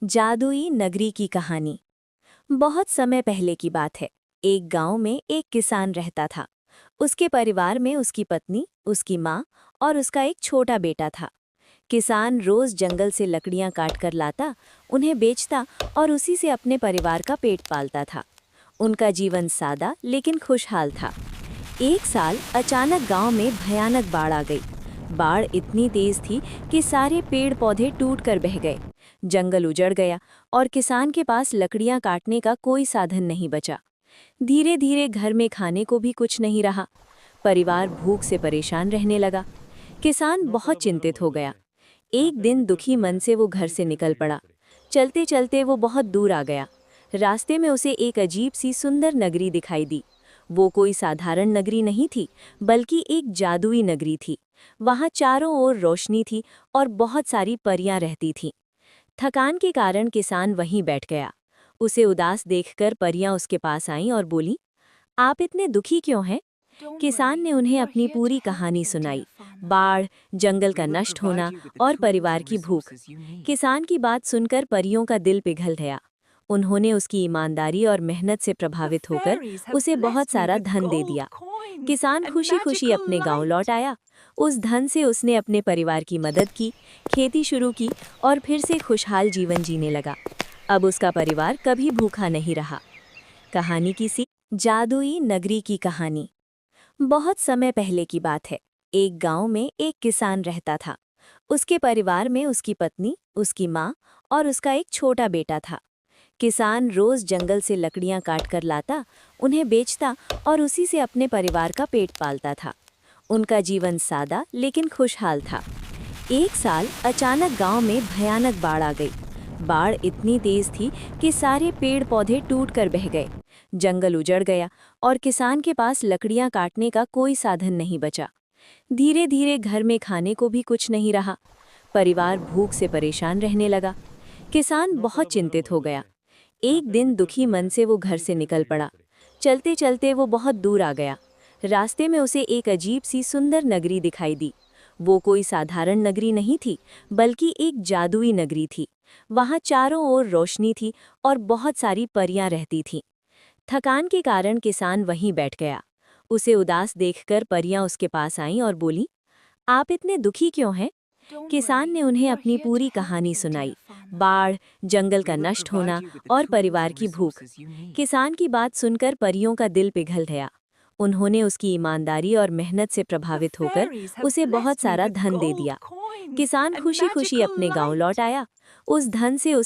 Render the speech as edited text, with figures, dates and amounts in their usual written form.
जादुई नगरी की कहानी। बहुत समय पहले की बात है। एक गांव में एक किसान रहता था। उसके परिवार में उसकी पत्नी, उसकी माँ और उसका एक छोटा बेटा था। किसान रोज जंगल से लकड़ियां काट कर लाता, उन्हें बेचता और उसी से अपने परिवार का पेट पालता था। उनका जीवन सादा लेकिन खुशहाल था। एक साल अचानक गांव में भयानक बाढ़ आ गई। बाढ़ इतनी तेज थी कि सारे पेड़ पौधे टूटकर बह गए। जंगल उजड़ गया और किसान के पास लकड़ियां काटने का कोई साधन नहीं बचा। धीरे धीरे घर में खाने को भी कुछ नहीं रहा। परिवार भूख से परेशान रहने लगा। किसान बहुत चिंतित हो गया। एक दिन दुखी मन से वो घर से निकल पड़ा। चलते चलते वो बहुत दूर आ गया। रास्ते में उसे एक अजीब सी सुंदर नगरी दिखाई दी। वो कोई साधारण नगरी नहीं थी, बल्कि एक जादुई नगरी थी। वहाँ चारों ओर रोशनी थी और बहुत सारी परियां रहती थीं। थकान के कारण किसान वहीं बैठ गया। उसे उदास देखकर परियां उसके पास आईं और बोली, आप इतने दुखी क्यों हैं? किसान ने उन्हें अपनी पूरी कहानी सुनाई। बाढ़, जंगल का नष्ट होना और परिवार की भूख। किसान की बात सुनकर परियों का दिल पिघल गया। उन्होंने उसकी ईमानदारी और मेहनत से प्रभावित होकर उसे बहुत सारा धन दे दिया। किसान खुशी खुशी अपने गांव लौट आया। उस धन से उसने अपने परिवार की मदद की, खेती शुरू की और फिर से खुशहाल जीवन जीने लगा। अब उसका परिवार कभी भूखा नहीं रहा। कहानी की सीख। जादुई नगरी की कहानी। बहुत समय पहले की बात है। एक गांव में एक किसान रहता था। उसके परिवार में उसकी पत्नी, उसकी माँ और उसका एक छोटा बेटा था। किसान रोज जंगल से लकड़ियां काट कर लाता, उन्हें बेचता और उसी से अपने परिवार का पेट पालता था। उनका जीवन सादा लेकिन खुशहाल था। एक साल अचानक गांव में भयानक बाढ़ आ गई। बाढ़ इतनी तेज थी कि सारे पेड़ पौधे टूटकर बह गए। जंगल उजड़ गया और किसान के पास लकड़ियां काटने का कोई साधन नहीं बचा। धीरे धीरे घर में खाने को भी कुछ नहीं रहा। परिवार भूख से परेशान रहने लगा। किसान बहुत चिंतित हो गया। एक दिन दुखी मन से वो घर से निकल पड़ा। चलते चलते वो बहुत दूर आ गया। रास्ते में उसे एक अजीब सी सुंदर नगरी दिखाई दी। वो कोई साधारण नगरी नहीं थी, बल्कि एक जादुई नगरी थी। वहाँ चारों ओर रोशनी थी और बहुत सारी परियां रहती थीं। थकान के कारण किसान वहीं बैठ गया। उसे उदास देखकर परियां उसके पास आईं और बोली, आप इतने दुखी क्यों हैं? किसान ने उन्हें अपनी पूरी कहानी सुनाई। बाढ़, जंगल का नष्ट होना और परिवार की भूख। किसान की बात सुनकर परियों का दिल पिघल गया। उन्होंने उसकी ईमानदारी और मेहनत से प्रभावित होकर उसे बहुत सारा धन दे दिया। किसान खुशी खुशी अपने गांव लौट आया। उस धन से उस